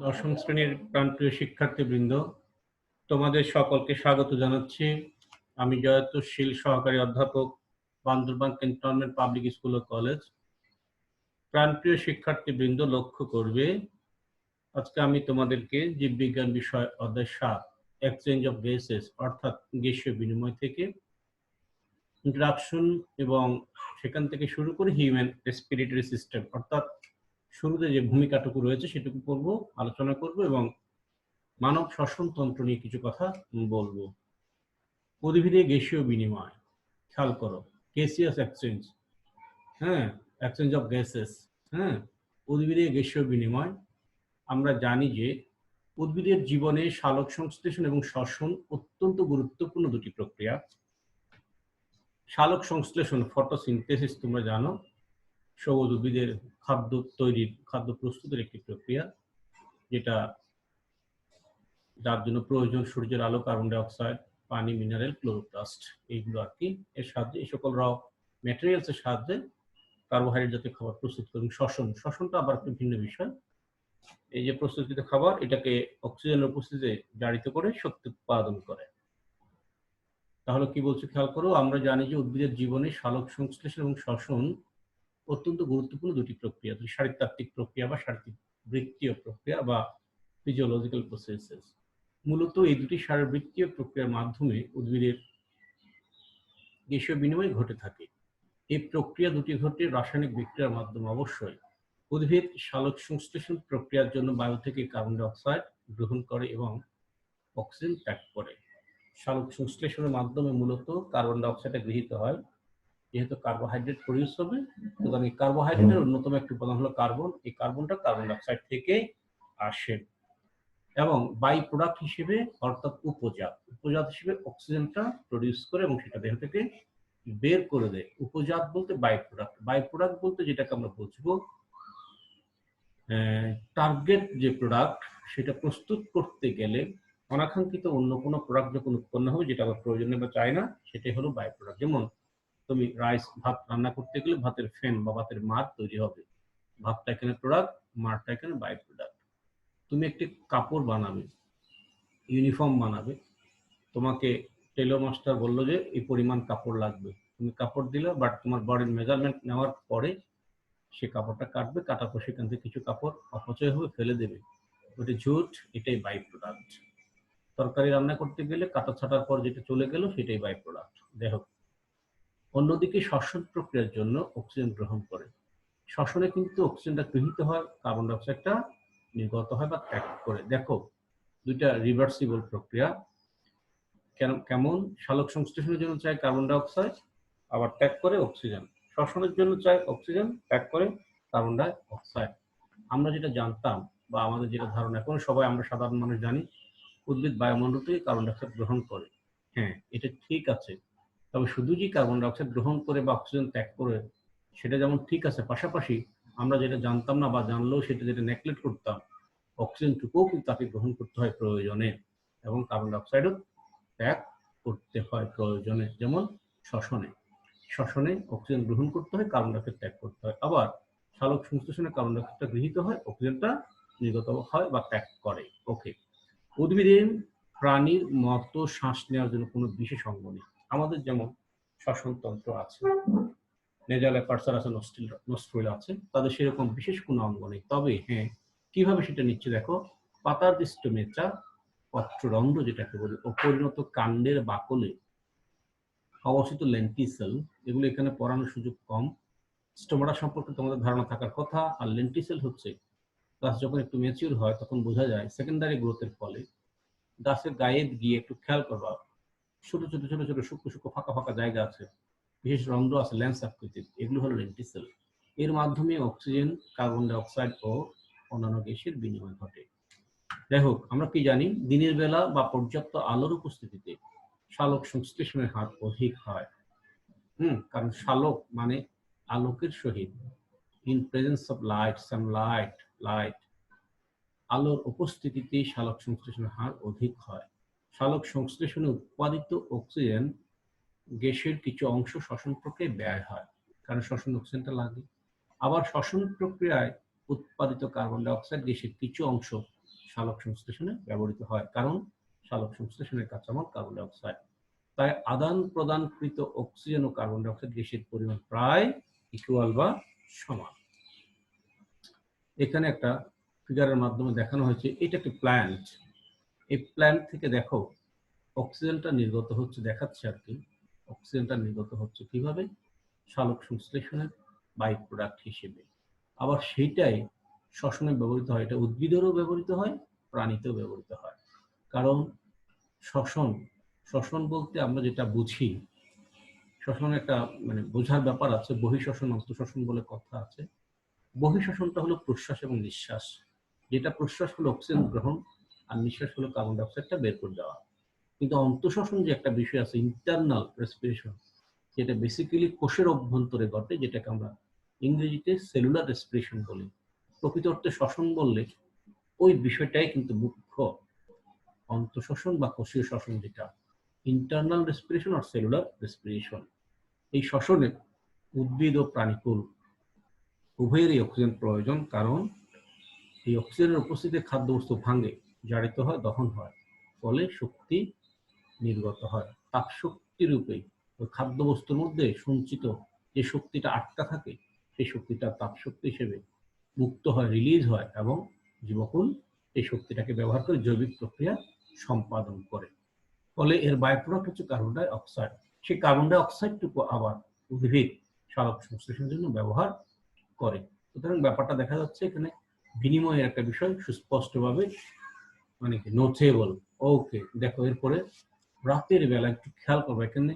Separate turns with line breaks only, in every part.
দশম শ্রেণীর প্রাণপ্রিয় শিক্ষার্থীবৃন্দ, তোমাদের সকলকে স্বাগত জানাচ্ছি। আমি জয়তুশীল, সহকারী অধ্যাপক, বান্দরবান ক্যান্টনমেন্ট পাবলিক স্কুল ও কলেজ। প্রাণপ্রিয় শিক্ষার্থীবৃন্দ, লক্ষ্য করবে আজকে আমি তোমাদেরকে জীববিজ্ঞান বিষয় অধ্যায় 7 এক্সচেঞ্জ অফ গ্যাসেস অর্থাৎ গ্যাসীয় বিনিময় থেকে ইন্ট্রোডাকশন এবং সেখান থেকে শুরু করে হিউম্যান রেসপিরেটরি সিস্টেম অর্থাৎ শুরুতে যে ভূমিকাটুকু রয়েছে সেটুকু পড়বো, আলোচনা করব এবং মানব শ্বসন তন্ত্র নিয়ে কিছু কথা বলবো। উদ্ভিদে গ্যাসীয় বিনিময়, খেয়াল করো, gaseous exchange, exchange of gases, উদ্ভিদে গ্যাসীয় বিনিময়। আমরা জানি যে উদ্ভিদের জীবনে সালোক সংশ্লেষণ এবং শ্বসন অত্যন্ত গুরুত্বপূর্ণ দুটি প্রক্রিয়া। সালোক সংশ্লেষণ ফটোসিনথেসিস তোমরা জানো, সবুজ উদ্ভিদের খাদ্য তৈরির, খাদ্য প্রস্তুতের একটি প্রক্রিয়া, যেটা যার জন্য প্রয়োজন সূর্যের আলো, কার্বন ডাই অক্সাইড, পানি, মিনারেল, ক্লোরোপ্লাস্ট, এইগুলো আর কি। এর সাহায্যে এই সকল র ম্যাটেরিয়ালস এর সাহায্যে কার্বোহাইড্রেট জাতীয় খাবার প্রস্তুত করে। শ্বসনটা আবার একটু ভিন্ন বিষয়। এই যে প্রস্তুতকৃত খাবার, এটাকে অক্সিজেনের উপস্থিতিতে জারিত করে শক্তি উৎপাদন করে। তাহলে কি বলছে খেয়াল করো, আমরা জানি যে উদ্ভিদের জীবনে সালোক সংশ্লেষণ এবং শ্বসন অত্যন্ত গুরুত্বপূর্ণ দুটি প্রক্রিয়া, দুটি শারীরতাত্ত্বিক প্রক্রিয়া বা শারীরবৃত্তীয় প্রক্রিয়া বা ফিজিওলজিক্যাল প্রসেসেস। মূলত এই দুটি শারীরবৃত্তীয় প্রক্রিয়ার মাধ্যমে উদ্ভিদের গ্যাসীয় বিনিময় ঘটে থাকে। এই প্রক্রিয়া দুটি ঘটে রাসায়নিক বিক্রিয়ার মাধ্যমে। অবশ্যই উদ্ভিদ সালোক সংশ্লেষণ প্রক্রিয়ার জন্য বায়ু থেকে কার্বন ডাই অক্সাইড গ্রহণ করে এবং অক্সিজেন ত্যাগ করে। সালোক সংশ্লেষণের মাধ্যমে মূলত কার্বন ডাই অক্সাইড গৃহীত হয়। যেহেতু কার্বোহাইড্রেট প্রডিউস হবে, সুতরাং এই কার্বোহাইড্রেটের অন্যতম একটি উপাদান হলো কার্বন। এই কার্বনটা কার্বন ডাই অক্সাইড থেকে আসে এবং বাই প্রোডাক্ট হিসেবে অর্থাৎ উপজাত হিসেবে অক্সিজেনটা প্রডিউস করে এবং সেটা দেহ থেকে বের করে দেয়। উপজাত বলতে বাই প্রোডাক্ট বলতে যেটাকে আমরা বুঝবো টার্গেট যে প্রোডাক্ট, সেটা প্রস্তুত করতে গেলে অনাকাঙ্ক্ষিত অন্য কোনো প্রোডাক্ট যখন উৎপন্ন হবে, যেটা আবার প্রয়োজনীয় বা চাই না, সেটাই হলো বাই প্রোডাক্ট। যেমন তুমি ভাত রান্না করতে গেলে ভাতের ফেন বা ভাতের মার তৈরি হবে। ভাতটা এখানে প্রোডাক্ট, মারটা এখানে বাই প্রোডাক্ট। তুমি একটি কাপড় বানাবে, ইউনিফর্ম বানাবে, তোমাকে টেলর মাস্টার বললো যে এই পরিমাণ কাপড় লাগবে, তুমি কাপড় দিলে, বাট তোমার বডির মেজারমেন্ট নেওয়ার পরে সে কাপড়টা কাটবে, কাটার পর সেখান থেকে কিছু কাপড় অপচয় হবে, ফেলে দেবে, ওটা ঝুট, এটাই বাই প্রোডাক্ট। তরকারি রান্না করতে গেলে কাটা ছাটার পর যেটা চলে গেল সেটাই বাই প্রোডাক্ট। দেখো, অন্যদিকে শ্বসন প্রক্রিয়ার জন্য অক্সিজেন গ্রহণ করে। শ্বসনে কিন্তু অক্সিজেনটা গৃহীত হয়, কার্বন ডাই অক্সাইডটা নির্গত হয় বা ত্যাগ করে। দেখো, দুইটা রিভার্সিবল প্রক্রিয়া। কেমন? সালোক সংশ্লেষণের জন্য চাই কার্বন ডাই অক্সাইড, আবার ত্যাগ করে অক্সিজেন। শ্বসনের জন্য চাই অক্সিজেন, ত্যাগ করে কার্বন ডাই অক্সাইড। আমরা যেটা জানতাম বা আমাদের যেটা ধারণা, এখন সবাই আমরা সাধারণ মানুষ জানি উদ্ভিদ বায়ুমণ্ডল থেকে কার্বন ডাই অক্সাইড গ্রহণ করে। হ্যাঁ, এটা ঠিক আছে, তবে শুধু যে কার্বন ডাই অক্সাইড গ্রহণ করে বা অক্সিজেন ত্যাগ করে সেটা যেমন ঠিক আছে, পাশাপাশি আমরা যেটা জানতাম না বা জানলেও সেটা যেটা নেগলেক্ট করতাম, অক্সিজেনটুকুও কিন্তু তাকে গ্রহণ করতে হয় প্রয়োজনে এবং কার্বন ডাই অক্সাইডও ত্যাগ করতে হয় প্রয়োজনে। যেমন শ্বসনে অক্সিজেন গ্রহণ করতে হয়, কার্বন ডাই অক্সাইড ত্যাগ করতে হয়। আবার সালোক সংশ্লেষণে কার্বন ডাই অক্সাইডটা গৃহীত হয়, অক্সিজেনটা নির্গত হয় বা ত্যাগ করে। ওকে, উদ্ভিদের প্রাণীর মতো শ্বাস নেওয়ার জন্য কোনো বিশেষ অঙ্গ নেই। আমাদের যেমন শ্বসনতন্ত্র আছে, নেজাল অ্যাপার্চার আছে, নস্ট্রিল আছে, তাদের সেরকম বিশেষ কোনো অঙ্গ নেই। তবে হ্যাঁ, কিভাবে সেটা নিচ্ছে দেখো, পাতার যে স্টোমেটা, পত্ররন্ধ্র যেটাকে বলি, অপরিণত কাণ্ডের বাকলে অবস্থিত লেন্টিসেল, এগুলো এখানে পড়ানোর সুযোগ কম। স্টোমাটা সম্পর্কে তোমাদের ধারণা থাকার কথা। আর লেন্টিসেল হচ্ছে গাছ যখন একটু ম্যাচিউর হয় তখন বোঝা যায় সেকেন্ডারি গ্রোথের ফলে গাছের গায়ে গিয়ে একটু খেয়াল করবা, ছোট ছোট ছোট ছোট সূক্ষ্ম সূক্ষ্ম ফাঁকা ফাঁকা জায়গা আছে, বিশেষ রন্ধ্র আছে লেন্স আকৃতির, এগুলো হলো লেন্টিসেল। এর মাধ্যমে অক্সিজেন, কার্বন ডাই অক্সাইড ও অন্যান্য গ্যাসের বিনিময় ঘটে। যাই হোক, আমরা কি জানি, দিনের বেলা বা পর্যাপ্ত আলোর উপস্থিতিতে সালোক সংশ্লেষণের হার অধিক হয়। কারণ সালোক মানে আলোকের সহিত, in presence of light, light, আলোর উপস্থিতিতে সালোক সংশ্লেষণের হার অধিক হয়। সালোক সংশ্লেষণে উৎপাদিত অক্সিজেন গ্যাসের কিছু অংশ শ্বসন প্রক্রিয়ায় ব্যয় হয়, কারণ শ্বসন অক্সিজেনটা লাগে। আবার শ্বসন প্রক্রিয়ায় উৎপাদিত কার্বন ডাই অক্সাইড গ্যাসের কিছু অংশ সালোক সংশ্লেষণে ব্যবহৃত হয়, কারণ সালোক সংশ্লেষণের কাঁচামাল কার্বন ডাই অক্সাইড। তাই আদান প্রদানকৃত অক্সিজেন ও কার্বন ডাই অক্সাইড গ্যাসের পরিমাণ প্রায় ইকুয়াল বা সমান। এখানে একটা ফিগারের মাধ্যমে দেখানো হয়েছে, এটা একটি প্ল্যান্ট। এই প্ল্যান্ট থেকে দেখো অক্সিজেনটা নির্গত হচ্ছে, দেখাচ্ছে আর কি। অক্সিজেনটা নির্গত হচ্ছে কিভাবে? সালোক সংশ্লেষণের বাই প্রোডাক্ট হিসেবে। আবার সেইটাই শ্বসনে ব্যবহৃত হয়। এটা উদ্ভিদেরও ব্যবহৃত হয়, প্রাণীতেও ব্যবহৃত হয়। কারণ শ্বসন বলতে আমরা যেটা বুঝি, শ্বসনের একটা মানে বোঝার ব্যাপার আছে। বহিঃশ্বসন অন্তঃশ্বসন বলে কথা আছে। বহিঃশ্বসনটা হলো প্রশ্বাস এবং নিঃশ্বাস। যেটা প্রশ্বাস হলো অক্সিজেন গ্রহণ, আর নিঃশ্বাস হলো কার্বন ডাই অক্সাইডটা বের করে দেওয়া। কিন্তু অন্তঃশ্বসন যে একটা বিষয় আছে, ইন্টারনাল রেসপিরেশন, যেটা বেসিক্যালি কোষের অভ্যন্তরে ঘটে, যেটাকে আমরা ইংরেজিতে সেলুলার রেসপিরেশন বলি। প্রকৃত অর্থে শ্বসন বললে ওই বিষয়টাই কিন্তু মুখ্য। অন্তঃশ্বসন বা কোষীয় শ্বসন, যেটা ইন্টারনাল রেসপিরেশন আর সেলুলার রেসপিরেশন। এই শ্বসনে উদ্ভিদ ও প্রাণীকুল উভয়েরই অক্সিজেন প্রয়োজন, কারণ এই অক্সিজেনের উপস্থিতিতে খাদ্যবস্তু ভাঙে, জারিত হয়, দহন হয়, ফলে শক্তি নির্গত হয়। তাপ শক্তি রূপে ওই খাদ্যবস্তুর মধ্যে সঞ্চিত যে শক্তিটা আটকা থাকে, সেই শক্তিটা তাপ শক্তি হিসেবে মুক্ত হয়, রিলিজ হয়, এবং জীবকুল এই শক্তিটাকে ব্যবহার করে জৈবিক প্রক্রিয়া সম্পাদন করে। ফলে এর বাই প্রোডাক্ট হচ্ছে কার্বন ডাই অক্সাইড। সেই কার্বন ডাই অক্সাইডটুকু আবার উদ্ভিদ সালোক সংশ্লেষণের জন্য ব্যবহার করে। সুতরাং ব্যাপারটা দেখা যাচ্ছে এখানে বিনিময়ের একটা বিষয় সুস্পষ্টভাবে মানে কি নোটেবল। ওকে, দেখো এরপরে রাতের বেলা একটু খেয়াল করবো, এখানে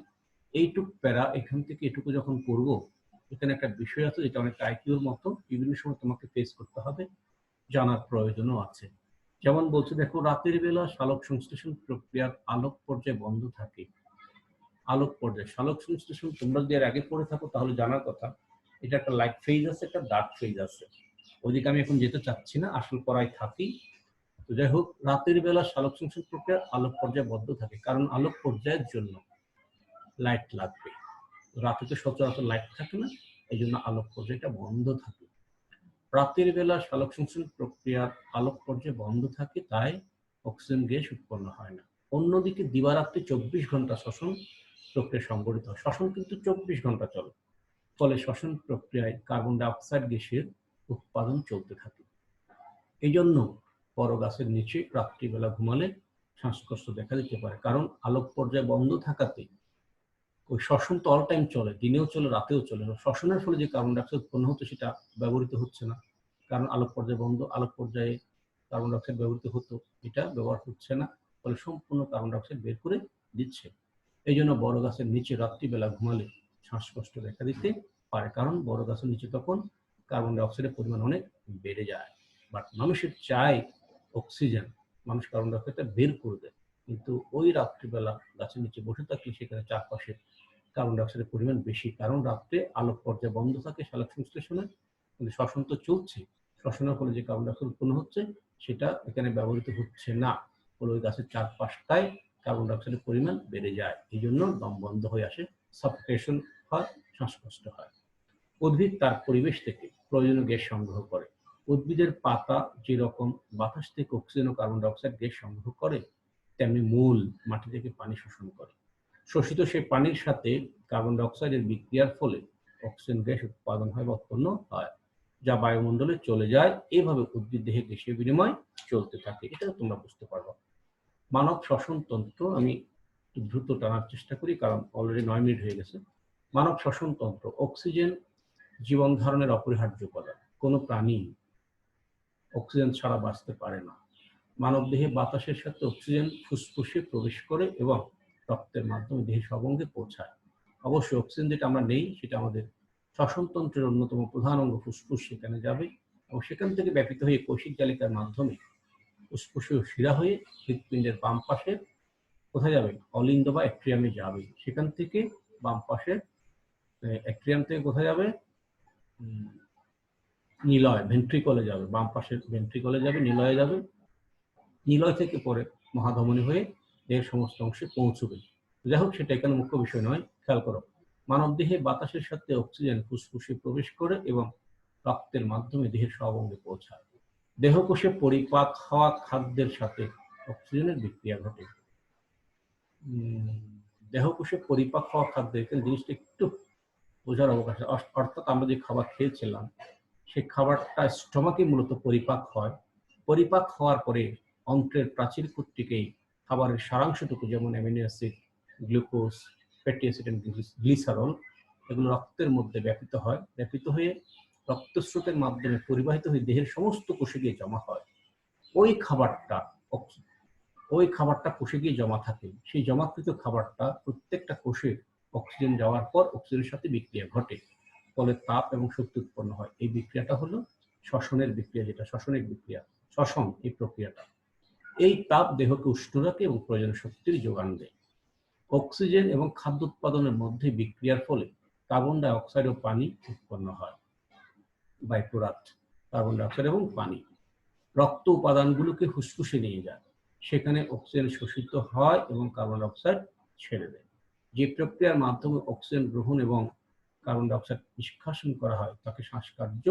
এইটুক প্যারা এখান থেকে এটুকু যখন করবো, এখানে একটা বিষয় আছে যেটা অনেকটা আইকিউর মতো, বিভিন্ন সময় তোমাকে ফেস করতে হবে, জানার প্রয়োজনও আছে। যেমন বলছে, দেখো রাতের বেলা সালোক সংশ্লেষণ প্রক্রিয়ার আলোক পর্যায়ে বন্ধ থাকে। আলোক পর্যায়ে সালোক সংশ্লেষণ তোমরা যদি এর আগে পড়ে থাকো তাহলে জানার কথা, এটা একটা লাইট ফেজ আছে, একটা ডার্ক ফেজ আছে। ওইদিকে আমি এখন যেতে চাচ্ছি না, আসল পড়ায় থাকি। তো যাই হোক, রাতের বেলা সালোক সংশ্লেষণ প্রক্রিয়া আলোক পর্যায়ে বদ্ধ থাকে, কারণ আলোক পর্যায়ের জন্য লাইট লাগবে। রাতে তো সচরাচর লাইট থাকে না, এই জন্য আলোক পর্যায়টা বন্ধ থাকে। রাতের বেলা সালোক সংশ্লেষণ প্রক্রিয়ার আলোক পর্যায়ে বন্ধ থাকে, তাই অক্সিজেন গ্যাস উৎপন্ন হয় না। অন্যদিকে দিবারাত্রি 24 ঘন্টা শ্বসন প্রক্রিয়া সংঘটিত হয়। শ্বসন কিন্তু 24 ঘন্টা চলে, ফলে শ্বসন প্রক্রিয়ায় কার্বন ডাই অক্সাইড গ্যাসের উৎপাদন চলতে থাকে। এই জন্য বড় গাছের নিচে রাত্রিবেলা ঘুমালে শ্বাসকষ্ট দেখা দিতে পারে, কারণ আলোক পর্যায়ে বন্ধ থাকাতে ওই শ্বসন তো অল টাইম চলে, দিনেও চলে, রাতেও চলে। শ্বসনের ফলে যে কার্বন ডাই অক্সাইড উৎপন্ন হতো সেটা ব্যবহৃত হচ্ছে না, কারণ আলোক পর্যায়ে বন্ধ। আলোক পর্যায়ে কার্বন ডাই অক্সাইড ব্যবহৃত হতো, এটা ব্যবহার হচ্ছে না, ফলে সম্পূর্ণ কার্বন ডাই অক্সাইড বের করে দিচ্ছে। এই জন্য বড় গাছের নিচে রাত্রিবেলা ঘুমালে শ্বাসকষ্ট দেখা দিতে পারে, কারণ বড় গাছের নিচে তখন কার্বন ডাই অক্সাইডের পরিমাণ অনেক বেড়ে যায়। বাট মানুষের চাই অক্সিজেন, মানুষ কার্বন ডাই অক্সাইডটা বের করে দেয়, কিন্তু ওই রাত্রিবেলা গাছের নিচে বসে থাকলে সেখানে চারপাশে কার্বন ডাই অক্সাইডের পরিমাণ বেশি, কারণ রাত্রে আলোক পর্যায়ে বন্ধ থাকে সালোক সংশ্লেষণে, কিন্তু শ্বসন তো চলছে। শ্বসনের ফলে যে কার্বন ডাই অক্সাইড উৎপন্ন হচ্ছে সেটা এখানে ব্যবহৃত হচ্ছে না, ফলে ওই গাছের চারপাশটায় কার্বন ডাই অক্সাইডের পরিমাণ বেড়ে যায়। এই জন্য দম বন্ধ হয়ে আসে, সাফোকেশন হয়, শ্বাসকষ্ট হয়। উদ্ভিদ তার পরিবেশ থেকে প্রয়োজনীয় গ্যাস সংগ্রহ করে। উদ্ভিদের পাতা যেরকম বাতাস থেকে অক্সিজেন ও কার্বন ডাই অক্সাইড গ্যাস সংগ্রহ করে, তেমনি মূল মাটি থেকে পানি শোষণ করে। শোষিত সেই পানির সাথে কার্বন ডাই অক্সাইডের বিক্রিয়ার ফলে অক্সিজেন গ্যাস উৎপাদন হয় বা উৎপন্ন হয়, যা বায়ুমণ্ডলে চলে যায়। এভাবে উদ্ভিদ দেহে গ্যাসীয় বিনিময় চলতে থাকে। এটা তোমরা বুঝতে পারবো। মানব শ্বসন তন্ত্র, আমি একটু দ্রুত টানার চেষ্টা করি কারণ অলরেডি 9 মিনিট হয়ে গেছে। মানব শ্বসন তন্ত্র। অক্সিজেন জীবন ধারণের অপরিহার্য উপাদান। কোনো প্রাণী অক্সিজেন ছাড়া বাঁচতে পারে না। মানবদেহে বাতাসের সাথে অক্সিজেন ফুসফুসে প্রবেশ করে এবং রক্তের মাধ্যমে দেহের সব অঙ্গে পৌঁছায়। অবশ্যই অক্সিজেন যেটা আমরা নেই সেটা আমাদের শ্বসনতন্ত্রের অন্যতম প্রধান অঙ্গ ফুসফুস, সেখানে যাবে এবং সেখান থেকে ব্যাপিত হয়ে কোষিক জালিকার মাধ্যমে ফুসফুসীয় শিরা হয়ে হৃৎপিণ্ডের বাম পাশে কোথায় যাবে? অলিন্দ বা অ্যাট্রিয়ামে যাবে। সেখান থেকে বাম পাশে অ্যাট্রিয়াম থেকে কোথায় যাবে? নিলয়, ভেন্ট্রিকলে যাবে। বাম পাশের ভেন্ট্রিকলে যাবে, নিলয়ে যাবে, নিলয় থেকে পরে মহাধমনী হয়ে দেহের সমস্ত অংশে পৌঁছবে। যাই হোক, সেটা এখানে মুখ্য বিষয় নয়। খেয়াল করো, মানব দেহে বাতাসের সাথে অক্সিজেন ফুসফুসে প্রবেশ করে এবং রক্তের মাধ্যমে দেহের সব অঙ্গে পৌঁছায়। দেহকোষে পরিপাক হওয়া খাদ্যের সাথে অক্সিজেনের বিক্রিয়া ঘটে। দেহকোষে পরিপাক হওয়া খাদ্য, এখানে জিনিসটা একটু বোঝার অবকাশ, অর্থাৎ আমরা যে খাবার খেয়েছিলাম সেই খাবারটা স্টমাকে মূলত পরিপাক হয়। পরিপাক হওয়ার পরে অন্ত্রের প্রাচীর কর্তৃকেই খাবারের সারাংশটুকু, যেমন amino acid, glucose, fatty acid and glycerol, এগুলো রক্তের মধ্যে ব্যাপিত হয়। ব্যাপিত হয়ে রক্তস্রোতের মাধ্যমে পরিবাহিত হয়ে দেহের সমস্ত কোষে গিয়ে জমা হয়। ওই খাবারটা কোষে গিয়ে জমা থাকে। সেই জমাকৃত খাবারটা প্রত্যেকটা কোষে অক্সিজেন যাওয়ার পর অক্সিজেনের সাথে বিক্রিয়া ঘটে, ফলে তাপ এবং শক্তি উৎপন্ন হয়। এই বিক্রিয়াটা হলো শ্বসনের বিক্রিয়া, যেটা শ্বসনিক বিক্রিয়া, শ্বসন এই প্রক্রিয়াটা। এই তাপ দেহকে উষ্ণ রাখে এবং প্রয়োজনীয় শক্তির যোগান দেয়। অক্সিজেন এবং খাদ্য উৎপাদনের মধ্যে বিক্রিয়ার ফলে কার্বন ডাই অক্সাইড ও পানি উৎপন্ন হয়। বাই প্রোডাক্ট কার্বন ডাই অক্সাইড এবং পানি রক্ত উপাদানগুলোকে ফুসফুসে নিয়ে যায়, সেখানে অক্সিজেন শোষিত হয় এবং কার্বন ডাই অক্সাইড ছেড়ে দেয়। যে প্রক্রিয়ার মাধ্যমে অক্সিজেন গ্রহণ এবং কার্বন ডাই অক্সাইড নিষ্কাশন করা হয় তাকে শ্বাসকার্য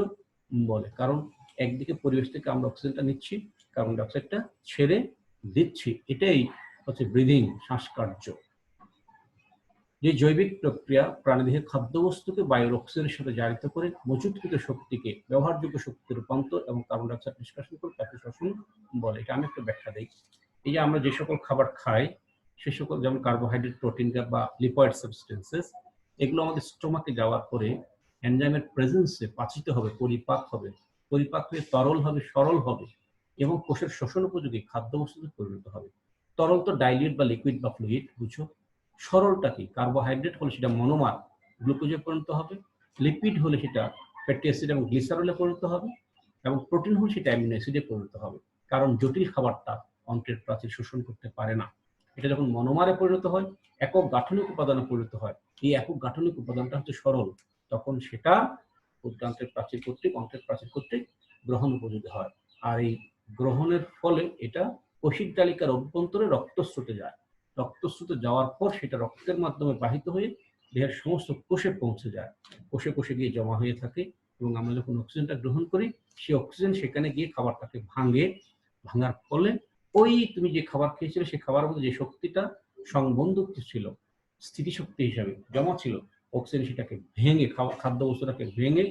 বলে। কারণ একদিকে পরিবেশ থেকে আমরা অক্সিজেনটা নিচ্ছি, কার্বন ডাই অক্সাইডটা ছেড়ে দিচ্ছি, এটাই হচ্ছে ব্রিদিং, শ্বাসকার্য। যে জৈবিক প্রক্রিয়া প্রাণীদেহের খাদ্যবস্তুকে বায়ুর অক্সিজেনের সাথে জারিত করে মজুতকৃত শক্তিকে ব্যবহারযোগ্য শক্তিতে রূপান্তর এবং কার্বন ডাই অক্সাইড নিষ্কাশন করে তাকে শ্বসন বলে। এটা আমি একটু ব্যাখ্যা দিই। এই যে আমরা যে সকল খাবার খাই সে সকল, যেমন কার্বোহাইড্রেট, প্রোটিন বা লিপয়েড সাবস্টেন্সেস, এগুলো আমাদের স্টোমাকে যাওয়ার পরে এনজাইমের প্রেজেন্সে পাচিত হবে, পরিপাক হবে, পরিপাক হয়ে তরল হবে, সরল হবে এবং কোষের শোষণ উপযোগী খাদ্যবস্তুতে পরিণত হবে। তরল তো ডাইলিউট বা লিকুইড বা ফ্লুইড, বুঝো। সরলটা কি? কার্বোহাইড্রেট হলে সেটা মনোমার গ্লুকোজে পরিণত হবে, লিপিড হলে সেটা ফ্যাটি অ্যাসিড এবং গ্লিসারলে পরিণত হবে, এবং প্রোটিন হলে সেটা অ্যামিনো অ্যাসিডে পরিণত হবে। কারণ জটিল খাবারটা অন্ত্রের প্রাচীর শোষণ করতে পারে না। এটা যখন মনোমারে পরিণত হয়, একক গাঠনিক উপাদানে পরিণত হয়, এই একক গাঠনিক উপাদানটা হচ্ছে সরল, তখন সেটা অন্ত্রের প্রাচীর কর্তৃক গ্রহণ উপযোগী হয়। আর এই গ্রহণের ফলে এটা কোষিক তালিকার অভ্যন্তরে রক্তস্রোতে যায়। রক্তস্রোতে যাওয়ার পর সেটা রক্তের মাধ্যমে বাহিত হয়ে দেহের সমস্ত কোষে পৌঁছে যায়, কোষে কোষে গিয়ে জমা হয়ে থাকে। এবং আমরা যখন অক্সিজেনটা গ্রহণ করি, সেই অক্সিজেন সেখানে গিয়ে খাবারটাকে ভাঙার ফলে ওই তুমি যে খাবার খেয়েছিলে সেই খাবারের মধ্যে যে শক্তিটা সংবন্ধক ছিল, স্থিতিশক্তি হিসাবে জমা ছিল, অক্সিজেন সেটাকে ভেঙে, খাদ্য বস্তুটাকে ভেঙে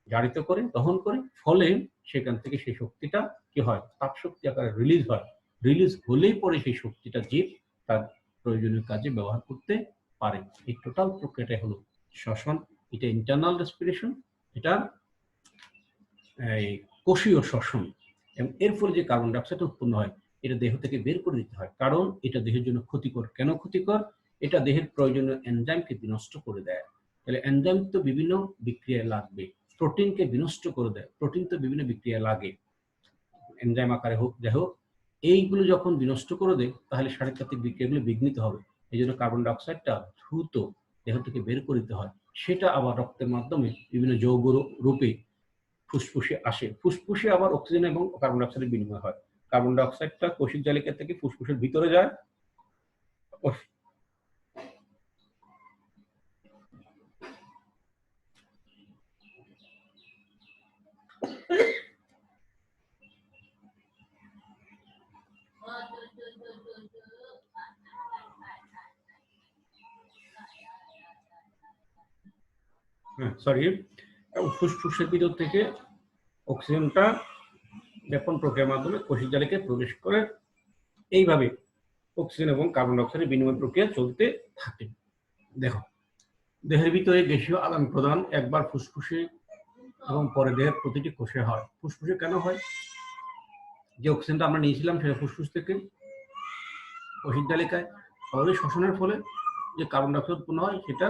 জারিত করে, দহন করে, ফলে সেখান থেকে সেই শক্তিটা কি হয়, তাপ শক্তি আকারে রিলিজ হয়। রিলিজ হলেই পরে সেই শক্তিটা জীব তার প্রয়োজনীয় কাজে ব্যবহার করতে পারে। এই টোটাল প্রক্রিয়াটাই হলো শ্বসন। এটা ইন্টারনাল রেসপিরেশন, এটা কোষীয় শ্বসন। এবং এর ফলে যে কার্বন ডাই অক্সাইড উৎপন্ন হয় এটা দেহ থেকে বের করে দিতে হয়, কারণ এটা দেহের জন্য ক্ষতিকর। কেন ক্ষতিকর? এটা দেহের প্রয়োজনীয় এনজাইমকে বিনষ্ট করে দেয়। তাহলে এনজাইম তো বিভিন্ন বিক্রিয়ায় লাগবে, প্রোটিনকে বিনষ্ট করে দেয়, প্রোটিন তো বিভিন্ন বিক্রিয়ায় লাগে, এনজাইম আকারে হোক, যাই হোক, এইগুলো যখন বিনষ্ট করে দেয় তাহলে শারীরতাত্ত্বিক বিক্রিয়াগুলো বিঘ্নিত হবে। এই জন্য কার্বন ডাই অক্সাইডটা দ্রুত দেহ থেকে বের করে দিতে হয়। সেটা আবার রক্তের মাধ্যমে বিভিন্ন যৌগ রূপে ফুসফুসে আসে। ফুসফুসে আবার অক্সিজেন এবং কার্বন ডাই অক্সাইডের বিনিময় হয়। কার্বন ডাই অক্সাইডটা কোষিক জালিকা থেকে ফুসফুসের ভিতরে যায়, ফুসফুসের ভিতর থেকে অক্সিজেনটা ব্যাপন প্রক্রিয়ার মাধ্যমে কোষিক জালিকায় প্রবেশ করে। এইভাবে অক্সিজেন এবং কার্বন ডাই অক্সাইডের বিনিময় প্রক্রিয়া চলতে থাকে। দেখো, দেহের ভিতরে গ্যাসীয় আদান প্রদান একবার ফুসফুসে এবং পরে দেহের প্রতিটি কোষে হয়। ফুসফুসে কেন হয়? যে অক্সিজেনটা আমরা নিয়েছিলাম সেটা ফুসফুস থেকে কোষিক জালিকায়, আবার শ্বসনের ফলে যে কার্বন ডাই অক্সাইড উৎপন্ন হয় সেটা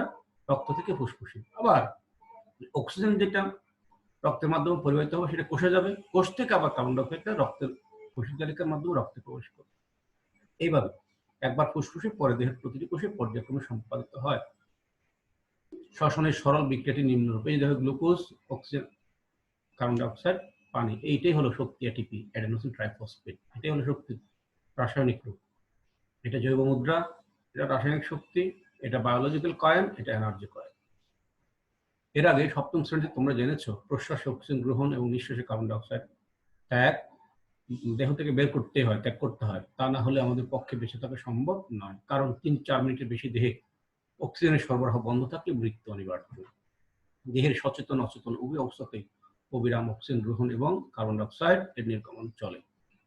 রক্ত থেকে ফুসফুসে। আবার অক্সিজেন যেটা রক্তের মাধ্যমে পরিবাহিত হবে সেটা কোষে যাবে, কোষ থেকে আবার কার্বন ডাই অক্সাইডটা রক্তের কোষিক জালিকার মাধ্যমে রক্তে প্রবেশ করবে। এইভাবে একবার ফুসফুসে পরে দেহের প্রতিটি কোষে পর্যায়ক্রমে সম্পাদিত হয়। শ্বসনের সরল বিক্রিয়াটি নিম্নরূপে। এই দেখো, গ্লুকোজ, অক্সিজেন, কার্বন ডাই অক্সাইড, পানি, এইটাই হলো শক্তি এটিপি, অ্যাডেনোসিন ট্রাইফসফেট। এটাই হলো শক্তির রাসায়নিক রূপ। এটা জৈব মুদ্রা, এটা রাসায়নিক শক্তি, এটা বায়োলজিক্যাল কয়েন, এটা এনার্জি কয়েন। এর আগে সপ্তম শ্রেণীতে তোমরা জেনেছো প্রশ্বাসে অক্সিজেন গ্রহণ এবং নিঃশ্বাসে কার্বন ডাই অক্সাইড ত্যাগ দেহ থেকে বের করতে হয়, ত্যাগ করতে হয়, তা না হলে আমাদের পক্ষে বেঁচে থাকা সম্ভব নয়। কারণ 3-4 মিনিটের বেশি দেহে অক্সিজেনের সরবরাহ বন্ধ থাকলে মৃত্যু অনিবার্য। দেহের সচেতন অচেতন উভয় অবস্থাতেই অবিরাম অক্সিজেন গ্রহণ এবং কার্বন ডাইঅক্সাইড এর নির্গমন চলে।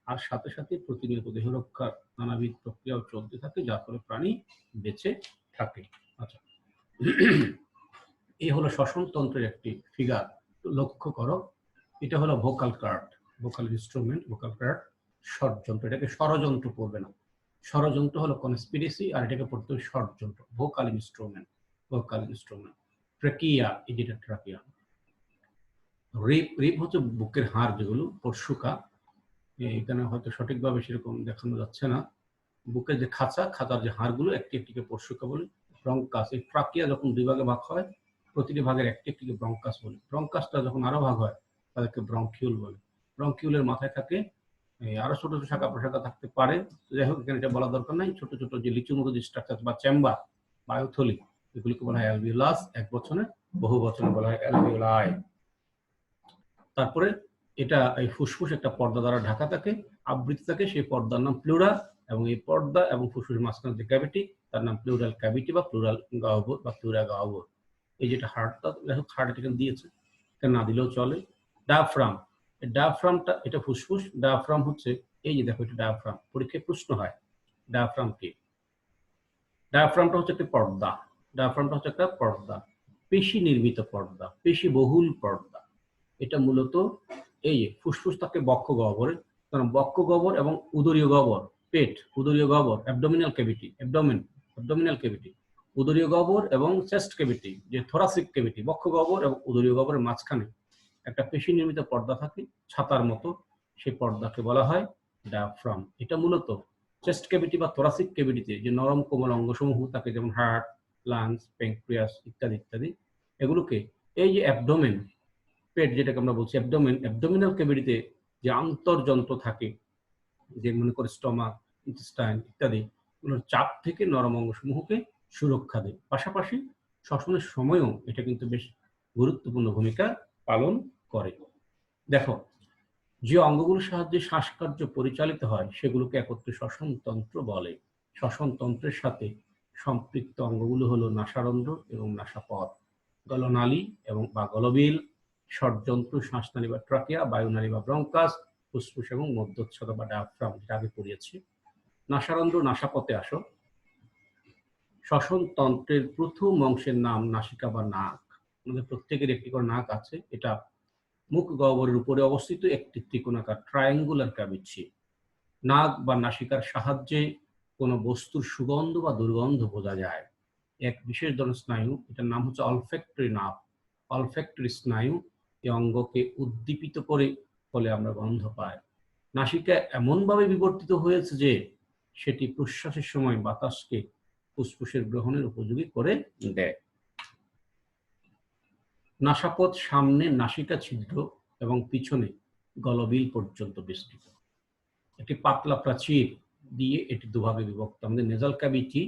আর সাথে সাথে প্রতিনিয়ত দেহ রক্ষার নানাবিধ প্রক্রিয়াও চলতে থাকে, যার ফলে প্রাণী বেঁচে থাকে। আচ্ছা, এই হলো শ্বসন তন্ত্রের একটি ফিগার। লক্ষ্য করো, এটা হলো vocal cord, vocal instrument, vocal card, ষড়যন্ত্র। এটাকে ষড়যন্ত্র পড়বে না, ষড়যন্ত্র হলো কনস্পিরেসি, আর এটাকে পড়তে হবে ষড়যন্ত্র। Vocal instrument, vocal instrument. Trachea, এই যেটা ট্রাকিয়া। রিপ, রিপ হচ্ছে বুকের হাড়, যেগুলো পরশুকা, এখানে হয়তো সঠিকভাবে সেরকম দেখানো যাচ্ছে না। বুকের যে খাঁচা, খাঁচার যে হাড়গুলো একটি একটিকে পরশুকা বলি। ব্রঙ্কাস, এই ট্রাকিয়া যখন 2 ভাগে ভাগ হয়, প্রতিটি ভাগের একটি একটিকে ব্রঙ্কাস বলি। ব্রঙ্কাসটা যখন আরো ভাগ হয় তাদেরকে ব্রঙ্কিউল বলে। ব্রঙ্কিউলের মাথায় থাকে আরো ছোট ছোট শাখা প্রশাখা থাকতে পারে, যাই হোক এখানে এটা বলা দরকার নাই। ছোট ছোট যে লিচুর মতো যে স্ট্রাকচার বা চেম্বার, বায়ুথলি, এগুলিকে বলা হয় অ্যালভিওলাস, এক বচনে, বহু বচনে বলা হয় অ্যালভিওলাই। তারপরে এটা এই ফুসফুস একটা পর্দা দ্বারা ঢাকা থাকে, আবৃত থাকে, সেই পর্দার নাম প্লুরা, এবং এই পর্দা এবং ফুসফুসের মাঝখানে যে ক্যাভিটি, তার নাম প্লুরাল ক্যাভিটি বা প্লুরাল গাহ্বর বা প্লুরা গাহ্বর। এই যেটা হার্টটা, দেখো হার্ট এখানে দিয়েছে, এটা না দিলেও চলে। ডায়াফ্রাম, এই ডায়াফ্রামটা, এটা ফুসফুস। ডায়াফ্রাম হচ্ছে এই যে দেখো, এটা ডায়াফ্রাম, পরীক্ষায় প্রশ্ন হয় ডায়াফ্রাম কি। ডায়াফ্রামটা হচ্ছে একটা পর্দা, ডায়াফ্রামটা হচ্ছে একটা পর্দা, পেশি নির্মিত পর্দা, পেশি বহুল পর্দা। এটা মূলত এই ফুসফুস থাকে বক্ষ গহ্বরে, কারণ বক্ষ গহ্বর এবং উদরীয় গহ্বর, পেট, উদরীয় গহ্বর, অ্যাবডোমিনাল ক্যাভিটি, অ্যাবডোমিনাল ক্যাভিটি, উদরীয় গহ্বর এবং চেস্ট ক্যাভিটি, যে থোরাসিক ক্যাভিটি, বক্ষ গহ্বর এবং উদরীয় গহ্বরের মাঝখানে একটা পেশি নির্মিত পর্দা থাকে ছাতার মতো, সেই পর্দাকে বলা হয় ডায়াফ্রাম। এটা মূলত চেস্ট ক্যাভিটি বা থোরাসিক ক্যাভিটিতে যে নরম কোমল অঙ্গসমূহ থাকে, যেমন হার্ট, লাংস, প্যানক্রিয়াস ইত্যাদি ইত্যাদি, এগুলোকে এই যে অ্যাবডোমেন, পেট যেটাকে আমরা বলছি অ্যাবডোমেন, অ্যাবডোমিনাল ক্যাভিটিতে যে আন্তর্যন্ত্র থাকে, যে মনে করে স্টমাক, ইন্টেস্টাইন ইত্যাদি, এগুলোর চাপ থেকে নরম অঙ্গসমূহকে সুরক্ষা দেয়। পাশাপাশি শ্বসনের সময়ও এটা কিন্তু বেশ গুরুত্বপূর্ণ ভূমিকা পালন করে। দেখো, যে অঙ্গগুলোর সাহায্যে শ্বাসকার্য পরিচালিত হয় সেগুলোকে একত্রে শ্বসনতন্ত্র বলে। শ্বসনতন্ত্রের সাথে সম্পৃক্ত অঙ্গগুলো হলো নাসারন্ধ্র এবং নাসাপথ, গলনালী এবং বা গলবিল, ষড়যন্ত্র, শ্বাসনালী বা ট্রাকিয়া, বায়ুনালী বা ব্রঙ্কাস, ফুসফুস এবং মধ্যচ্ছদা বা ডায়াফ্রাম, যেটা আগে পড়িয়েছি। নাসারন্ধ্র, নাসাপথে আসো। শ্বসনতন্ত্রের প্রথম অংশের নাম নাসিকা বা নাক। আমাদের প্রত্যেকের একটি করে নাক আছে, এটা মুখ গহ্বরের উপরে অবস্থিত একটি ত্রিকোণাকার ট্রায়াঙ্গুলার ক্যাভিটি। নাক বা নাসিকার সাহায্যে কোনো বস্তুর সুগন্ধ বা দুর্গন্ধ বোঝা যায়। এক বিশেষ ধরনের স্নায়ু, এটার নাম হচ্ছে অলফ্যাক্টরি নার্ভ, অলফ্যাক্টরি স্নায়ু, এই অঙ্গকে উদ্দীপিত করে ফলে আমরা গন্ধ পাই। নাসিকা এমনভাবে বিবর্তিত হয়েছে যে সেটি প্রশ্বাসের সময় বাতাসকে ফুসফুসের গ্রহণের উপযোগী করে দেয়। নাসাপথ সামনে নাসিকা ছিদ্র এবং পিছনে গলবিল পর্যন্ত বিস্তৃত। একটি পাতলা প্রাচীর দিয়ে এটি দুভাগে বিভক্ত। আমাদের নেজাল ক্যাভিটি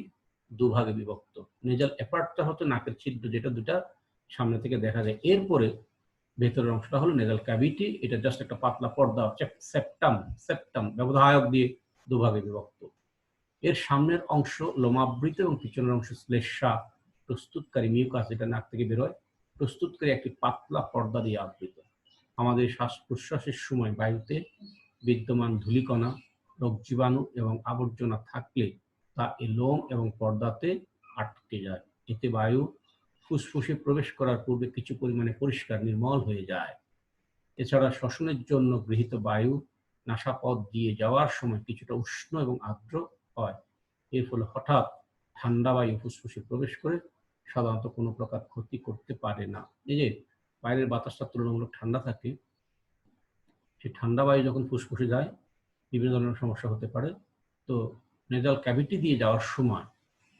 দুভাগে বিভক্ত। নেজাল অ্যাপার্টটা হচ্ছে নাকের ছিদ্র, যেটা দুটা সামনে থেকে দেখা যায়। এরপরে ভেতরের অংশটা হলো নেজাল ক্যাভিটি, এটা জাস্ট একটা পাতলা পর্দা, সেপ্টাম, সেপ্টাম ব্যবধায়ক দিয়ে দুভাগে বিভক্ত। এর সামনের অংশ লোমাবৃত এবং পিছনের অংশ শ্লেষ্মা প্রস্তুতকারী মিউকাস, যেটা নাক থেকে বেরোয়, প্রস্তুতকারী একটি পাতলা পর্দা দিয়ে আবৃত। আমাদের শ্বাস প্রশ্বাসের সময় বায়ুতে বিদ্যমান ধূলিকণা, রোগ জীবাণু এবং আবর্জনা থাকলে তা এই লোম এবং পর্দাতে আটকে যায়। এতে বায়ু ফুসফুসে প্রবেশ করার পূর্বে কিছু পরিমাণে পরিষ্কার নির্মল হয়ে যায়। এছাড়া শ্বসনের জন্য গৃহীত বায়ু নাসাপথ দিয়ে যাওয়ার সময় কিছুটা উষ্ণ এবং আর্দ্র হয়। এর ফলে হঠাৎ ঠান্ডা বায়ু ফুসফুসে প্রবেশ করে সাধারণত কোনো প্রকার ক্ষতি করতে পারে না। এই যে বাইরের বাতাসটা তুলনামূলক ঠান্ডা থাকে, সেই ঠান্ডা বায়ু যখন ফুসফুসে যায় বিভিন্ন ধরনের সমস্যা হতে পারে। তো নেজাল ক্যাভিটি দিয়ে যাওয়ার সময়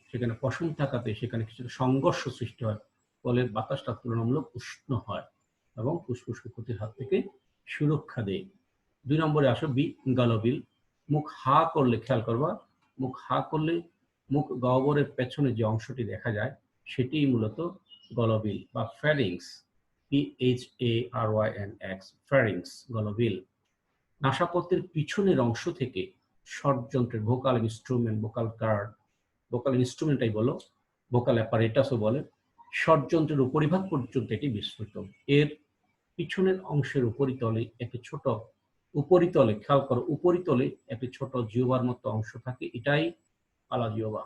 সেখানে পশম থাকাতে সেখানে কিছুটা সংঘর্ষ সৃষ্টি হয়, ফলে বাতাসটা তুলনামূলক উষ্ণ হয় এবং ফুসফুসকে ক্ষতির হাত থেকে সুরক্ষা দেয়। 2 নম্বরে আসো বি, গলবিল। মুখ হা করলে, খেয়াল করবা, মুখ হা করলে মুখ গহ্বরের পেছনে যে অংশটি দেখা যায় সেটিই মূলত গলবিল বা ফ্যারিংস, PHARYNX, ফ্যারিংস, গলবিল। নাসাপথের পিছনের অংশ থেকে ষড়যন্ত্রের vocal instrument, vocal cord, vocal ইনস্ট্রুমেন্টটাই বলো, ভোকাল অ্যাপারেটাসও বলে, ষড়যন্ত্রের উপরিভাগ পর্যন্ত এটি বিস্তৃত। এর পিছনের অংশের উপরিতলে একটি ছোট, উপরিতলে খেয়াল করো, উপরিতলে একটি ছোট জিহ্বার মতো অংশ থাকে, এটাই আলা জিহ্বা।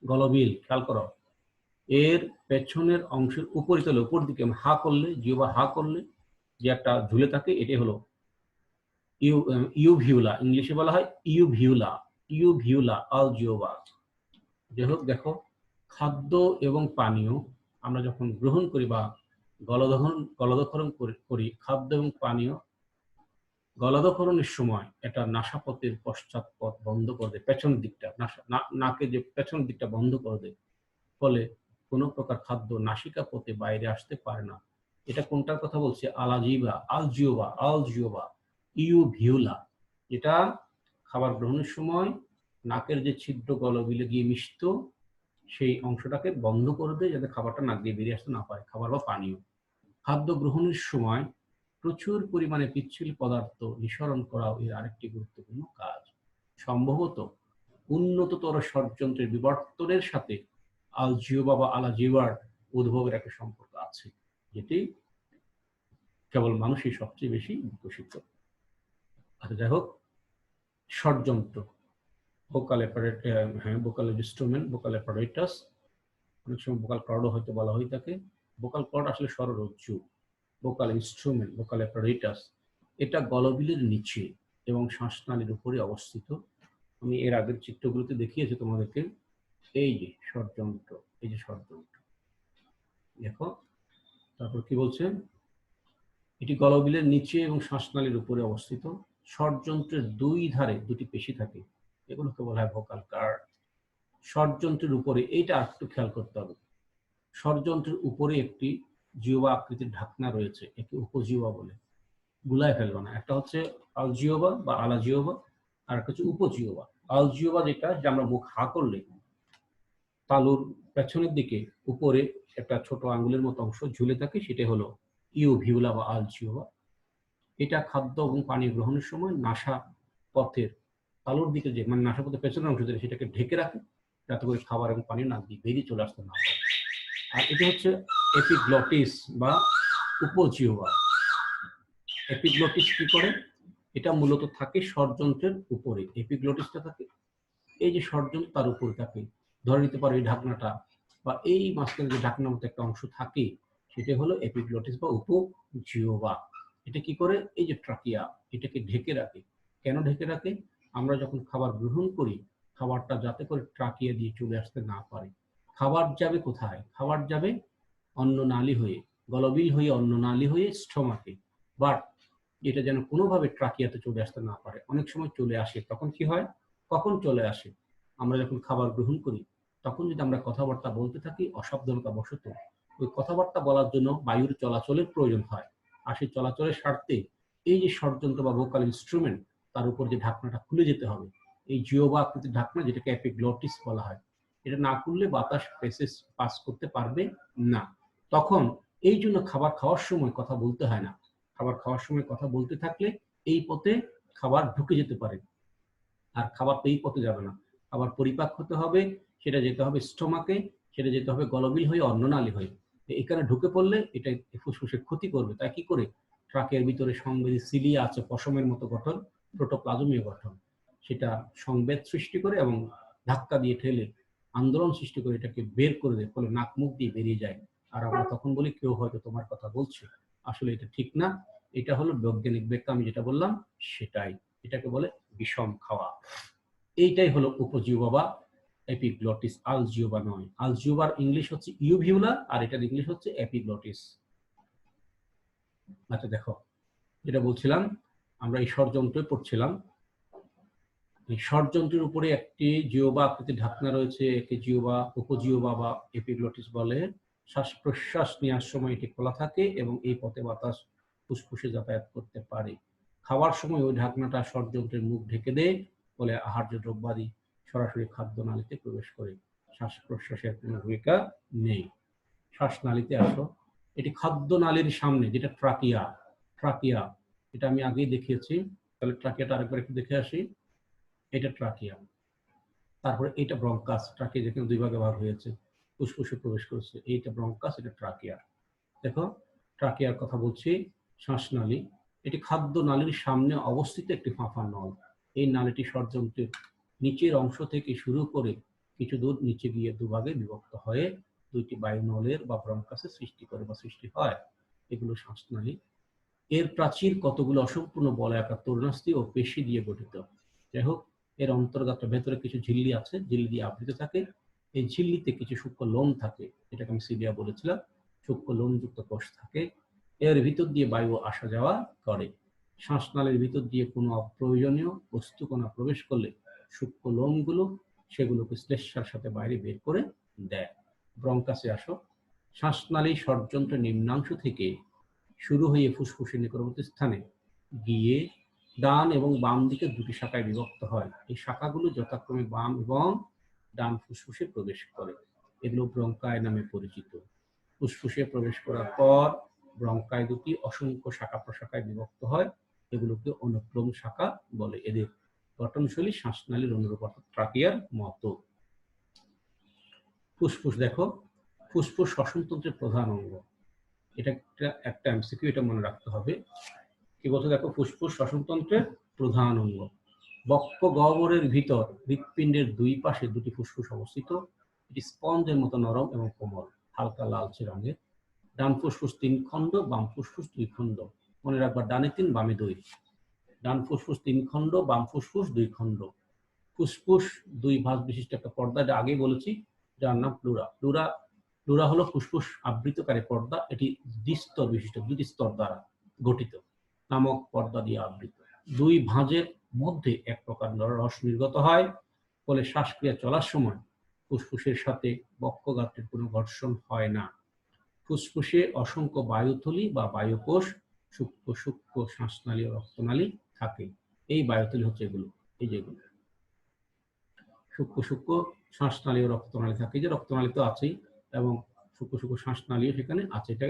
গলবিল খেয়াল করো, এর পেছনের অংশের উপরিতলে উপর দিকে হা করলে, জিহ্বা হা করলে যে একটা ঝুলে থাকে, এটাই হলো ইউভিউলা, ইংলিশে বলা হয় ইউভিউলা, ইউভিউলা আল জিহ্বা। যাই হোক, দেখো, খাদ্য এবং পানীয় আমরা যখন গ্রহণ করি বা গলদক্ষরণ করি, খাদ্য এবং পানীয় গলদক্ষরণের সময় এটা নাসাপথের পশ্চাৎপথ বন্ধ করে দেয়, পেছনের দিকটা, নাকে যে পেছনের দিকটা বন্ধ করে দেয়, ফলে কোনো প্রকার খাদ্য নাসিকা পথে বাইরে আসতে পারে না। এটা কোনটার কথা বলছে? আলাজিবা, আলজিওবা, আলজিওবা, ইউভিউলা, যেটা খাবার গ্রহণের সময় নাকের যে ছিদ্র গলবিলে গিয়ে মিশত, সেই অংশটাকে বন্ধ করে দেয় যাতে খাবারটা নাক দিয়ে বেরিয়ে আসতে না পারে, খাবার বা পানীয়। খাদ্য গ্রহণের সময় প্রচুর পরিমাণে পিচ্ছিল পদার্থ নিঃসরণ করাও এর আরেকটি গুরুত্বপূর্ণ কাজ। সম্ভবত উন্নততর ষড়যন্ত্রের বিবর্তনের সাথে আলজিহ্বা বা আলাজিহ্বার উদ্ভবের একটা সম্পর্ক আছে, যেটি কেবল মানুষই সবচেয়ে বেশি বিকশিত। আচ্ছা, যাই হোক, ষড়যন্ত্র, ভোকাল ইনস্ট্রুমেন্ট, ভোকাল অ্যাপারেটাস, অনেক সময় ভোকাল কর্ডও হয়তো বলা হয়ে থাকে। ভোকাল কর্ড আসলে স্বররজ্জু। ভোকাল ইনস্ট্রুমেন্ট, ভোকাল অ্যাপারেটাস, এটা গলবিলের নিচে এবং শ্বাসনালীর উপরে অবস্থিত। আমি এর আগের চিত্রগুলোতে দেখিয়েছি তোমাদেরকে। এই যে ষড়যন্ত্র, এই যে ষড়যন্ত্র, দেখো, তারপর কি বলছে, এটি গলবিলের নিচে এবং শ্বাসনালীর উপরে অবস্থিত। ষড়যন্ত্রের দুই ধারে দুটি পেশি থাকে, এগুলোকে বলা হয় ভোকাল কার্ড। ষড়যন্ত্রের উপরে, এইটা একটু খেয়াল করতে হবে, ষড়যন্ত্রের উপরে একটি জিহ্বা আকৃতির ঢাকনা রয়েছে, একে উপজিহ্বা বলে, গুলায় ফেলবে না। একটা হচ্ছে আলজিহ্বা বা আলাজিহ্বা, আর একটা হচ্ছে উপজিহ্বা। আলজিহ্বা যেটা, যে আমরা মুখ হা করলে তালুর পেছনের দিকে উপরে একটা ছোট আঙ্গুলের মতো অংশ ঝুলে থাকে, সেটা হলো ইউভিউলা বা আলজিহ্বা। এটা খাদ্য এবং পানি গ্রহণের সময় নাসা পথের তালুর দিকে যে, মানে নাসা পথের পেছনের অংশ থেকে সেটাকে ঢেকে রাখে, যাতে করে খাবার এবং পানি নাক দিয়ে বেরিয়ে চলে আসতে না পারে। আর এটা হচ্ছে এপিগ্লটিস বা উপজিহ্বা। এপিগ্লটিস কি করে? এটা মূলত থাকে ষড়যন্ত্রের উপরে, এপিগ্লটিসটা থাকে এই যে ষড়যন্ত্র তার উপরে থাকে। ধরে নিতে পারো এই ঢাকনাটা বা এই মাঝখানে যে ঢাকনার মতো একটা অংশ থাকে, সেটা হলো এপিগ্লটিস বা উপজিহ্বা। এটা কি করে? এই যে ট্রাকিয়া, এটাকে ঢেকে রাখে। কেন ঢেকে রাখে? আমরা যখন খাবার গ্রহণ করি, খাবারটা যাতে করে ট্রাকিয়া দিয়ে চলে আসতে না পারে। খাবার যাবে কোথায়? খাবার যাবে অন্ননালী হয়ে, গলবিল হয়ে, অন্ননালী হয়ে স্টোমাকে, বাট এটা যেন কোনোভাবে ট্রাকিয়াতে চলে আসতে না পারে। অনেক সময় চলে আসে, তখন কি হয়? কখন চলে আসে? আমরা যখন খাবার গ্রহণ করি, তখন যদি আমরা কথাবার্তা বলতে থাকি অসাবধানতা বশত, ওই কথাবার্তা বলার জন্য বায়ুর চলাচলের প্রয়োজন হয়। আর সেই চলাচলের স্বার্থে এই যে ষড়যন্ত্র বা ভোকাল ইনস্ট্রুমেন্ট, তার উপর যে ঢাকনাটা খুলে যেতে হবে, এই জিহ্বা আকৃতির ঢাকনা, যেটাকে এপিগ্লটিস বলা হয়, এটা না খুললে বাতাস পাস করতে পারবে না। তখন এই জন্য খাবার খাওয়ার সময় কথা বলতে হয় না। খাবার খাওয়ার সময় কথা বলতে থাকলে এই পথে খাবার ঢুকে যেতে পারে, আর খাবার তো এই পথে যাবে না। খাবার পরিপাক হতে হবে, সেটা যেতে হবে স্টোমাকে, সেটা যেতে হবে গলবিল হয়ে, অন্ননালী হয়ে। এখানে ঢুকে পড়লে এটা ফুসফুসে ক্ষতি করবে। তাই কি করে? ট্রাকের ভিতরে সংবেদী সিলিয়া আছে, পশমের মতো গঠন, প্রোটোপ্লাজমীয় গঠন, সেটা সংবেদ সৃষ্টি করে এবং ধাক্কা দিয়ে ঠেলে আন্দোলন সৃষ্টি করে এটাকে বের করে দেয়, ফলে নাক মুখ দিয়ে বেরিয়ে যায়। আর আমরা তখন বলি কেউ হয়তো তোমার কথা বলছে। আসলে এটা ঠিক না। এটা হলো বৈজ্ঞানিক ব্যাখ্যা, আমি যেটা বললাম সেটাই। এটাকে বলে বিষম খাওয়া। এইটাই হলো উপজিহ্বা বা এপিগ্লটিস, আলজিহ্বা নয়। আলজিহ্বার ইংলিশ হচ্ছে ইউভিউলা, আর এটার ইংলিশ হচ্ছে এপিগ্লটিস। আচ্ছা, দেখো, যেটা বলছিলাম, আমরা এই ষড়যন্ত্রে পড়ছিলাম। এই ষড়যন্ত্রের উপরে একটি জিহ্বা আকৃতির ঢাকনা রয়েছে, একে জিহ্বা, উপজিহ্বা বা এপিগ্লটিস বলে। শ্বাস প্রশ্বাস নেওয়ার সময় এটি খোলা থাকে এবং এই পথে বাতাস ফুসফুসে যাতায়াত করতে পারে। খাওয়ার সময় ওই ঢাকনাটা ষড়যন্ত্রের মুখ ঢেকে দেয়, ফলে আহার্য দ্রব্যাদি সরাসরি খাদ্যনালীতে প্রবেশ করে। শ্বাস প্রশ্বাসের কোনো ভূমিকা নেই। শ্বাসনালীতে আসো, এটি খাদ্যনালীর সামনে, যেটা ট্রাকিয়া, ট্রাকিয়া এটা আমি আগেই দেখিয়েছি। তাহলে ট্রাকিয়াটা আরেকবার একটু দেখে আসি। এটা ট্রাকিয়া, তারপরে এটা ব্রঙ্কাস, ট্রাকিয়া যেখানে দুই ভাগে ভাগ হয়েছে, ফুসফুসে প্রবেশ করেছে, এইটা ব্রঙ্কাস, এটা ট্রাকিয়া। দেখো ট্রাকিয়ার কথা বলছি, শ্বাসনালী। এটি খাদ্য নালীর সামনে অবস্থিত একটি ফাঁপা নল। এই নালীটি ষড়যন্ত্রের নিচের অংশ থেকে শুরু করে কিছু দূর নিচে গিয়ে দুভাগে বিভক্ত হয়ে দুইটি বায়ুনলের বা ব্রঙ্কাসের সৃষ্টি করে বা সৃষ্টি হয়। এগুলো শ্বাসনালী। এর প্রাচীর কতগুলো অসম্পূর্ণ বলয়াকার তরুণাস্থি ও পেশি দিয়ে গঠিত। যাই হোক, এর অন্তর্গত ভেতরে কিছু ঝিল্লি আছে, ঝিল্লি দিয়ে আবৃত থাকে। এই ঝিল্লিতে কিছু সূক্ষ্ম লোম থাকে, এটাকে আমি সিলিয়া বলেছিলাম। সূক্ষ্ম লোমযুক্ত কোষ থাকে। এর ভিতর দিয়ে বায়ু আসা যাওয়া করে। শ্বাসনালীর ভিতর দিয়ে কোনো অপ্রয়োজনীয় বস্তুকণা প্রবেশ করলে সূক্ষ্ম লোমগুলো সেগুলোকে শ্লেষ্মার সাথে বাইরে বের করে দেয়। ব্রঙ্কাসে আসো। শ্বাসনালী ষড়যন্ত্রের নিম্নাংশ থেকে শুরু হয়ে ফুসফুসের নিকটবর্তী স্থানে গিয়ে ডান এবং বাম দিকে দুটি শাখায় বিভক্ত হয়। এই শাখাগুলো যথাক্রমে বাম এবং ডান ফুসফুসে প্রবেশ করে। এগুলো ব্রঙ্কাই নামে পরিচিত। ফুসফুসে প্রবেশ করার পর ব্রঙ্কাই দুটি অসংখ্য শাখা প্রশাখায় বিভক্ত হয়। এগুলোকে অনুক্রম শাখা বলে। এদের গঠনশৈলী শ্বাসনালীর অনুরূপ, অর্থাৎ ট্রাকিয়ার মতো। ফুসফুস দেখো, ফুসফুস শ্বসনতন্ত্রের প্রধান অঙ্গ। এটা একটা এমসিকিউ, এটা মনে রাখতে হবে। কি বলছে দেখো, ফুসফুস শ্বসনতন্ত্রের প্রধান অঙ্গ। বক্ষ গহ্বরের ভিতর হৃৎপিণ্ডের দুই পাশে দুটি ফুসফুস অবস্থিত। এটি স্পঞ্জের মতো নরম এবং কোমল, হালকা লালচে রঙের। ডান ফুসফুস 3 খণ্ড, বাম ফুসফুস 2 খণ্ড। মনে রাখবা, ডানে 3, বামে 2। ডান ফুসফুস 3 খণ্ড, বাম ফুসফুস 2 খণ্ড। ফুসফুস 2 ভাঁজ বিশিষ্ট একটা পর্দা, এটা আগেই বলেছি, যার নাম প্লুরা। প্লুরা হলো ফুসফুস আবৃতকারী পর্দা। এটি দ্বিস্তর বিশিষ্ট, 2টি স্তর দ্বারা গঠিত নামক পর্দা দিয়ে আবৃত। 2 ভাঁজের মধ্যে এক প্রকার রস নির্গত হয়, ফলে শ্বাসক্রিয়া চলার সময় ফুসফুসের সাথে বক্ষগাত্রের কোনো ঘর্ষণ হয় না। ফুসফুসে অসংখ্য বায়ুথলি বা বায়ুকোষ, সূক্ষ্ম সূক্ষ্ম শ্বাসনালী ও রক্তনালী থাকে। এই বায়ুথলি হচ্ছে এগুলো, এই যেগুলো সূক্ষ্ম সূক্ষ্ম শ্বাসনালী ও রক্তনালী থাকে। যে রক্তনালী তো আছেই, এবং সূক্ষ্ম সূক্ষ্ম শ্বাসনালীও সেখানে আছে। এটা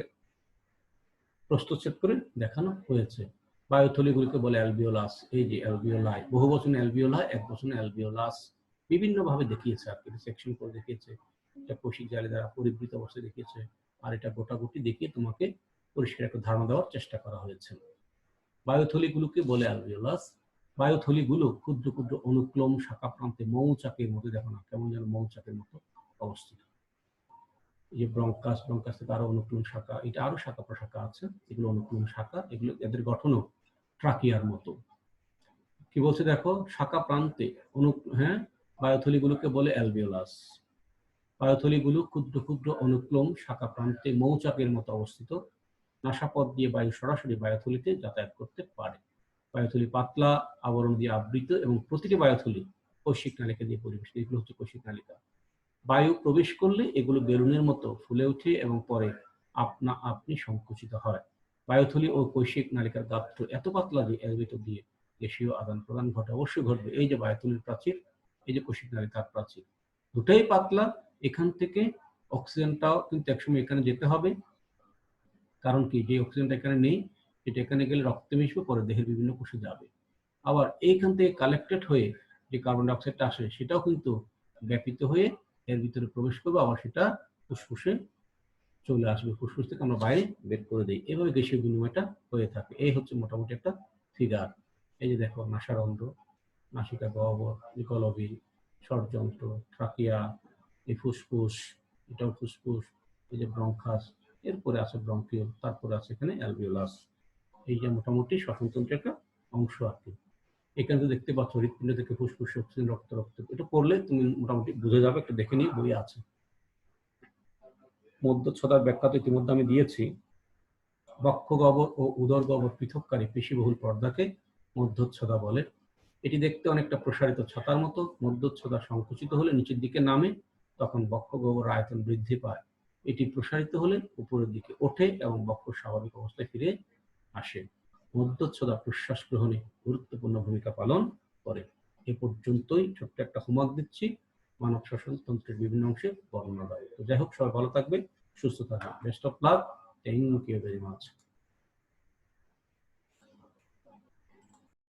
প্রস্তুতছেদ করে দেখানো হয়েছে। বায়ুথলিগুলিকে বলে অ্যালভিওলাস। এই যে অ্যালভিওলাই, বহু বচনে অ্যালভিওলাই, এক বচনে অ্যালভিওলাস। বিভিন্ন ভাবে দেখিয়েছে আর কি, সেকশন করে দেখিয়েছে। এটা কোষিক জালি দ্বারা পরিবৃত অবস্থায় দেখিয়েছে, আর এটা গোটাগুটি দেখিয়ে তোমাকে পরিষ্কার একটা ধারণা দেওয়ার চেষ্টা করা হয়েছে। বায়ুথলিগুলোকে বলে অ্যালভিওলাস। বায়ুথলিগুলো ক্ষুদ্র ক্ষুদ্র অনুক্লোম শাখা প্রান্তে মৌচাকের মতো, দেখো না কেমন যেন মৌচাকের মতো অবস্থিত। এই যে ব্রঙ্কাস, ব্রঙ্কাস থেকে আরো অনুক্লোম শাখা, এটা আরো শাখা প্রশাখা আছে, এগুলো অনুক্লোম শাখা। এগুলো, এদের গঠনও ট্রাকিয়ার মতো। কি বলছে দেখো, শাখা প্রান্তে বায়ুথলিগুলোকে বলে অ্যালভিওলাস। বায়ুথলিগুলো ক্ষুদ্র ক্ষুদ্র অনুক্লোম শাখা প্রান্তে মৌচাকের মতো অবস্থিত। নাসাপথ দিয়ে বায়ু সরাসরি বায়ুথলিতে যাতায়াত করতে পারে। বায়ুথলি পাতলা আবরণ দিয়ে আবৃত এবং প্রতিটি বায়ুথলি কৈশিক নালিকা দিয়ে পরিবেষ্টিত। এগুলো হচ্ছে কৈশিক নালিকা। বায়ু প্রবেশ করলে এগুলো বেলুনের মতো ফুলে ওঠে এবং পরে আপনা আপনি সংকুচিত হয়। বায়ুথলি ও কৈশিক নালিকার গাত্র এত পাতলা যে এর ভিতর দিয়ে গ্যাসীয় আদান প্রদান ঘটে। অবশ্যই ঘটবে। এই যে বায়ুথলির প্রাচীর, এই যে কৈশিক নালিকার প্রাচীর, দুটোই পাতলা। এখান থেকে অক্সিজেনটাও কিন্তু একসময় এখানে যেতে হবে। কারণ কি, যে অক্সিজেনটা এখানে নেই, এটা এখানে গেলে রক্তে মিশবে, পরে দেহের বিভিন্ন কোষে যাবে। আবার এইখান থেকে কালেক্টেড হয়ে যে কার্বন ডাইঅক্সাইডটা আসে, সেটাও কিন্তু ব্যাপিত হয়ে এর ভিতরে প্রবেশ করবে, আবার সেটা ফুসফুসে চলে আসবে। ফুসফুস থেকে আমরা বাইরে বের করে দিই। এভাবে গ্যাসীয় বিনিময়টা হয়ে থাকে। এই হচ্ছে মোটামুটি একটা ফিগার। এই যে দেখো, নাসারন্ধ্র, নাসিকা গহ্বর, নিকলবি, ষড়যন্ত্র, ট্রাকিয়া, এই ফুসফুস, এটাও ফুসফুস, এই যে ব্রঙ্কাস, এরপরে আছে ব্রঙ্কিওল, তারপরে আছে এখানে অ্যালভিওলাস। এই যে মোটামুটি শ্বসনতন্ত্রের একটা অংশ আর কি। এখানে তো দেখতে পাচ্ছ হৃৎপিণ্ড থেকে ফুসফুসে অক্সিজেন, রক্ত রক্ত, এটা পড়লে তুমি মোটামুটি বুঝে যাবে। একটু দেখে নিয়ে, বই আছে। মধ্যচ্ছদার ব্যাখ্যা তো ইতিমধ্যে আমি দিয়েছি। বক্ষ গহ্বর ও উদর গহ্বর পৃথককারী পেশিবহুল পর্দাকে মধ্যচ্ছদা বলে। এটি দেখতে অনেকটা প্রসারিত ছাতার মতো। মধ্যচ্ছদা সংকুচিত হলে নিচের দিকে নামে, তখন বক্ষ গহ্বর আয়তন বৃদ্ধি পায়। এটি প্রসারিত হলে উপরের দিকে ওঠে এবং বক্ষ স্বাভাবিক অবস্থায় ফিরে আসে। মধ্যচ্ছদা প্রশ্বাস গ্রহণে গুরুত্বপূর্ণ ভূমিকা পালন করে। এ পর্যন্তই ছোট্ট একটা হোমওয়ার্ক দিচ্ছি, মানব শ্বসনতন্ত্রের বিভিন্ন অংশে বর্ণনা দেয়। তো যাই হোক, সবাই ভালো থাকবে, সুস্থ থাকবে। Best of luck. Thank you very much.